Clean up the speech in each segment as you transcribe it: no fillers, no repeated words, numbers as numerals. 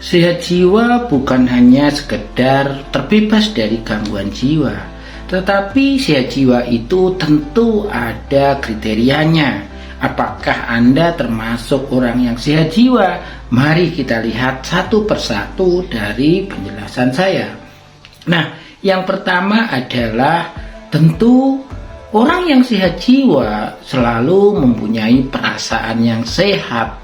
Sehat jiwa bukan hanya sekedar terbebas dari gangguan jiwa, tetapi sehat jiwa itu tentu ada kriterianya. Apakah Anda termasuk orang yang sehat jiwa? Mari kita lihat satu persatu dari penjelasan saya. Nah, yang pertama adalah tentu orang yang sehat jiwa selalu mempunyai perasaan yang sehat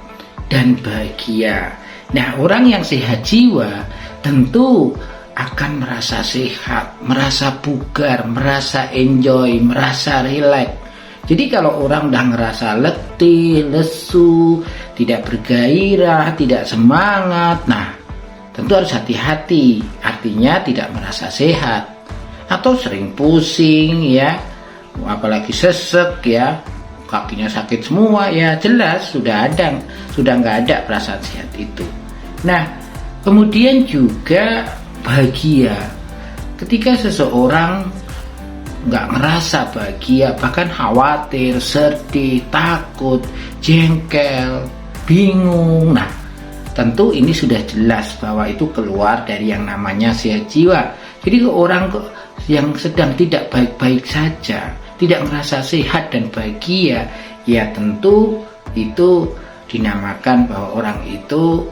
dan bahagia. Nah, orang yang sehat jiwa tentu akan merasa sehat, merasa bugar, merasa enjoy, merasa rileks. Jadi kalau orang udah ngerasa letih, lesu, tidak bergairah, tidak semangat, nah tentu harus hati-hati, artinya tidak merasa sehat. Atau sering pusing ya, apalagi sesek ya, kakinya sakit semua ya, jelas sudah nggak ada perasaan sehat itu. Nah, kemudian juga bahagia. Ketika seseorang nggak ngerasa bahagia, bahkan khawatir, sedih, takut, jengkel, bingung, nah tentu ini sudah jelas bahwa itu keluar dari yang namanya sehat jiwa. Jadi orang yang sedang tidak baik-baik saja, tidak merasa sehat dan bahagia, ya tentu itu dinamakan bahwa orang itu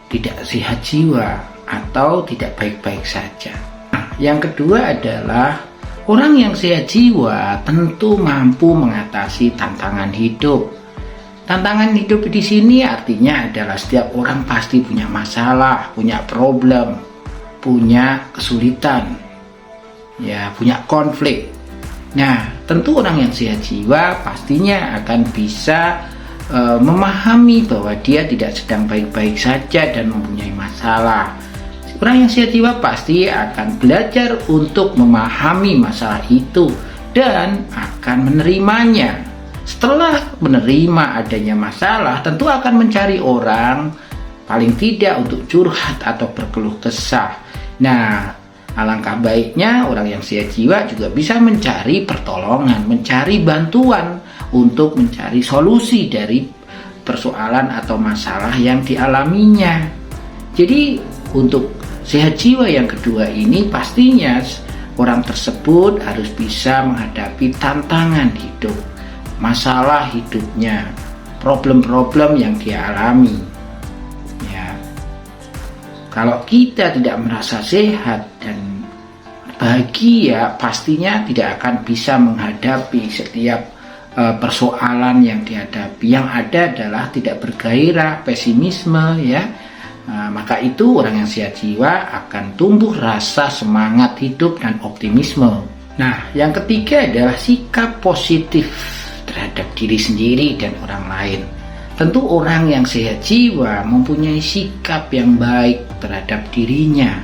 tidak sehat jiwa atau tidak baik-baik saja. Nah, yang kedua adalah orang yang sehat jiwa tentu mampu mengatasi tantangan hidup. Tantangan hidup di sini artinya adalah setiap orang pasti punya masalah, punya problem, punya kesulitan, ya, punya konflik. Nah, tentu orang yang sehat jiwa pastinya akan bisa memahami bahwa dia tidak sedang baik-baik saja dan mempunyai masalah. Orang yang sehat jiwa pasti akan belajar untuk memahami masalah itu dan akan menerimanya. Setelah menerima adanya masalah, tentu akan mencari orang paling tidak untuk curhat atau berkeluh kesah. Nah, alangkah baiknya orang yang sehat jiwa juga bisa mencari pertolongan, mencari bantuan untuk mencari solusi dari persoalan atau masalah yang dialaminya. Jadi untuk sehat jiwa yang kedua ini pastinya orang tersebut harus bisa menghadapi tantangan hidup, masalah hidupnya, problem-problem yang dia alami. Ya. Kalau kita tidak merasa sehat dan bahagia, pastinya tidak akan bisa menghadapi setiap persoalan yang dihadapi. Yang ada adalah tidak bergairah, pesimisme ya. Maka itu orang yang sehat jiwa akan tumbuh rasa semangat hidup dan optimisme. Nah, yang ketiga adalah sikap positif terhadap diri sendiri dan orang lain. Tentu orang yang sehat jiwa mempunyai sikap yang baik terhadap dirinya,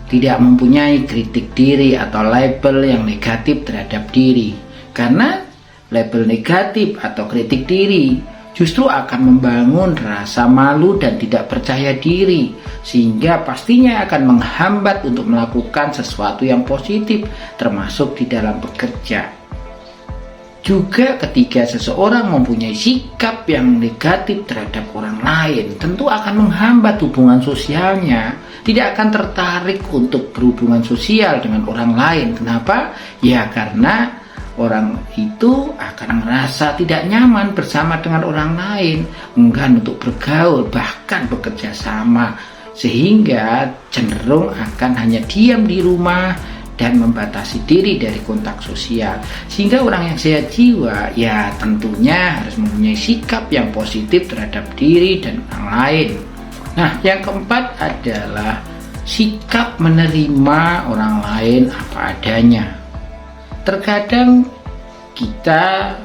tidak mempunyai kritik diri atau label yang negatif terhadap diri. Karena label negatif atau kritik diri justru akan membangun rasa malu dan tidak percaya diri, sehingga pastinya akan menghambat untuk melakukan sesuatu yang positif, termasuk di dalam bekerja. Juga ketika seseorang mempunyai sikap yang negatif terhadap orang lain, tentu akan menghambat hubungan sosialnya, tidak akan tertarik untuk berhubungan sosial dengan orang lain. Kenapa? Ya karena orang itu akan merasa tidak nyaman bersama dengan orang lain, enggan untuk bergaul, bahkan bekerja sama, sehingga cenderung akan hanya diam di rumah dan membatasi diri dari kontak sosial. Sehingga orang yang sehat jiwa ya tentunya harus mempunyai sikap yang positif terhadap diri dan orang lain. Nah, yang keempat adalah sikap menerima orang lain apa adanya. Terkadang kita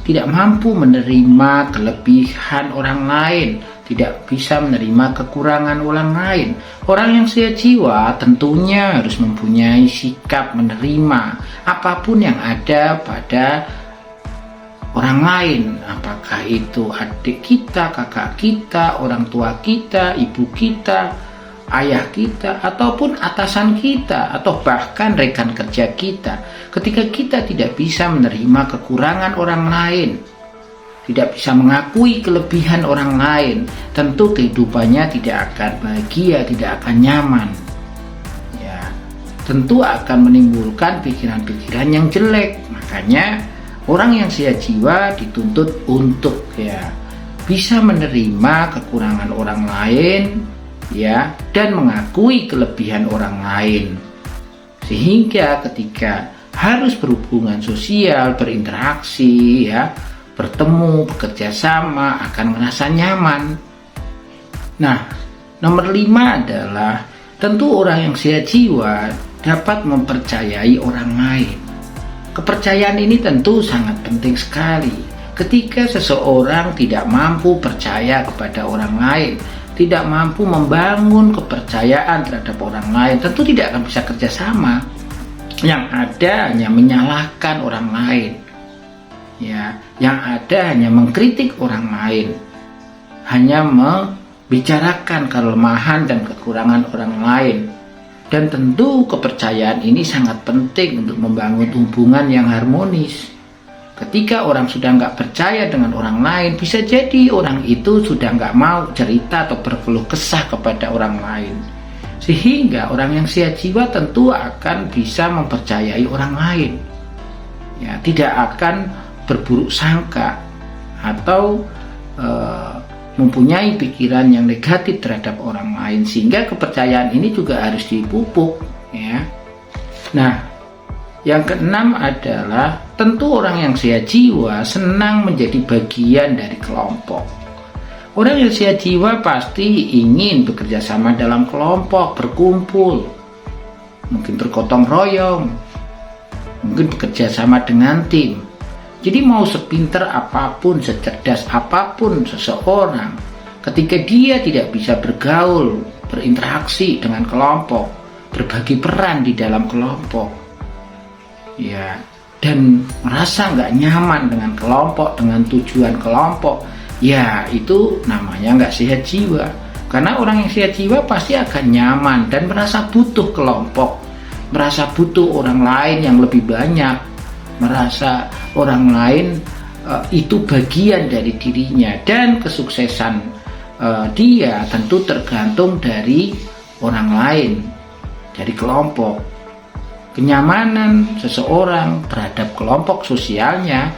tidak mampu menerima kelebihan orang lain, tidak bisa menerima kekurangan orang lain. Orang yang sehat jiwa tentunya harus mempunyai sikap menerima apapun yang ada pada orang lain, apakah itu adik kita, kakak kita, orang tua kita, ibu kita, ayah kita, ataupun atasan kita, atau bahkan rekan kerja kita. Ketika kita tidak bisa menerima kekurangan orang lain, tidak bisa mengakui kelebihan orang lain, tentu kehidupannya tidak akan bahagia, tidak akan nyaman. Ya, tentu akan menimbulkan pikiran-pikiran yang jelek. Makanya orang yang sehat jiwa dituntut untuk bisa menerima kekurangan orang lain, dan mengakui kelebihan orang lain. Sehingga ketika harus berhubungan sosial, berinteraksi, bertemu, bekerja sama, akan merasa nyaman. Nah, nomor 5 adalah tentu orang yang sehat jiwa dapat mempercayai orang lain. Kepercayaan ini tentu sangat penting sekali. Ketika seseorang tidak mampu percaya kepada orang lain, tidak mampu membangun kepercayaan terhadap orang lain, tentu tidak akan bisa kerjasama. Yang ada hanya menyalahkan orang lain. Yang ada hanya mengkritik orang lain, hanya membicarakan kelemahan dan kekurangan orang lain. Dan tentu kepercayaan ini sangat penting untuk membangun hubungan yang harmonis. Ketika orang sudah nggak percaya dengan orang lain, bisa jadi orang itu sudah nggak mau cerita atau berkeluh kesah kepada orang lain. Sehingga orang yang sehat jiwa tentu akan bisa mempercayai orang lain. Tidak akan berburuk sangka atau mempunyai pikiran yang negatif terhadap orang lain, sehingga kepercayaan ini juga harus dipupuk. Nah, yang keenam adalah tentu orang yang sehat jiwa senang menjadi bagian dari kelompok. Orang yang sehat jiwa pasti ingin bekerja sama dalam kelompok, berkumpul, mungkin bergotong royong, mungkin bekerja sama dengan tim. Jadi mau sepintar apapun, secerdas apapun seseorang, ketika dia tidak bisa bergaul, berinteraksi dengan kelompok, berbagi peran di dalam kelompok, dan merasa nggak nyaman dengan kelompok, dengan tujuan kelompok, itu namanya nggak sehat jiwa. Karena orang yang sehat jiwa pasti akan nyaman dan merasa butuh kelompok, merasa butuh orang lain yang lebih banyak, merasa orang lain itu bagian dari dirinya, dan kesuksesan dia tentu tergantung dari orang lain, dari kelompok. Kenyamanan seseorang terhadap kelompok sosialnya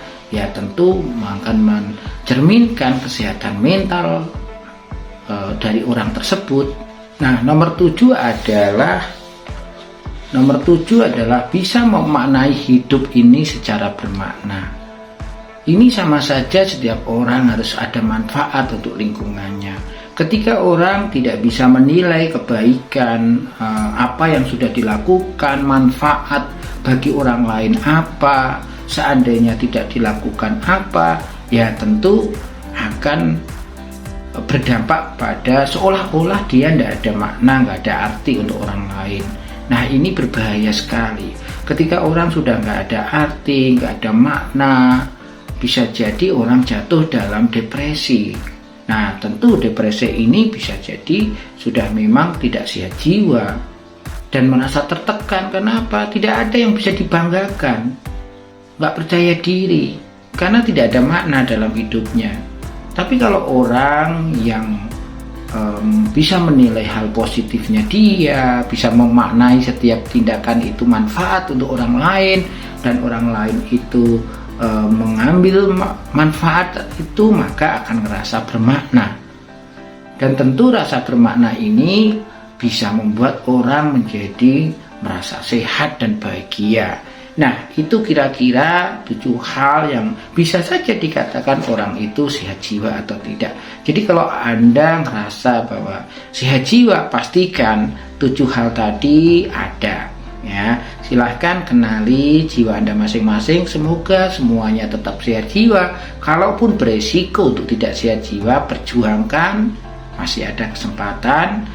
tentu akan mencerminkan kesehatan mental dari orang tersebut. Nah, nomor 7 adalah bisa memaknai hidup ini secara bermakna. Ini sama saja setiap orang harus ada manfaat untuk lingkungannya. Ketika orang tidak bisa menilai kebaikan apa yang sudah dilakukan, manfaat bagi orang lain apa, seandainya tidak dilakukan apa, tentu akan berdampak pada seolah-olah dia tidak ada makna, nggak ada arti untuk orang lain. Nah, ini berbahaya sekali. Ketika orang sudah nggak ada arti, nggak ada makna, bisa jadi orang jatuh dalam depresi. Nah, tentu depresi ini bisa jadi sudah memang tidak sehat jiwa dan merasa tertekan. Kenapa? Tidak ada yang bisa dibanggakan, nggak percaya diri, karena tidak ada makna dalam hidupnya. Tapi kalau orang yang bisa menilai hal positifnya dia, bisa memaknai setiap tindakan itu manfaat untuk orang lain, dan orang lain itu mengambil manfaat itu, maka akan merasa bermakna. Dan tentu rasa bermakna ini bisa membuat orang menjadi merasa sehat dan bahagia. Nah, itu kira-kira 7 hal yang bisa saja dikatakan orang itu sehat jiwa atau tidak. Jadi kalau Anda merasa bahwa sehat jiwa, pastikan 7 hal tadi ada. Silahkan kenali jiwa Anda masing-masing. Semoga semuanya tetap sehat jiwa. Kalaupun beresiko untuk tidak sehat jiwa, perjuangkan, masih ada kesempatan.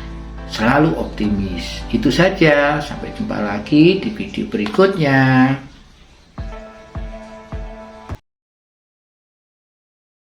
Selalu optimis. Itu saja, sampai jumpa lagi di video berikutnya.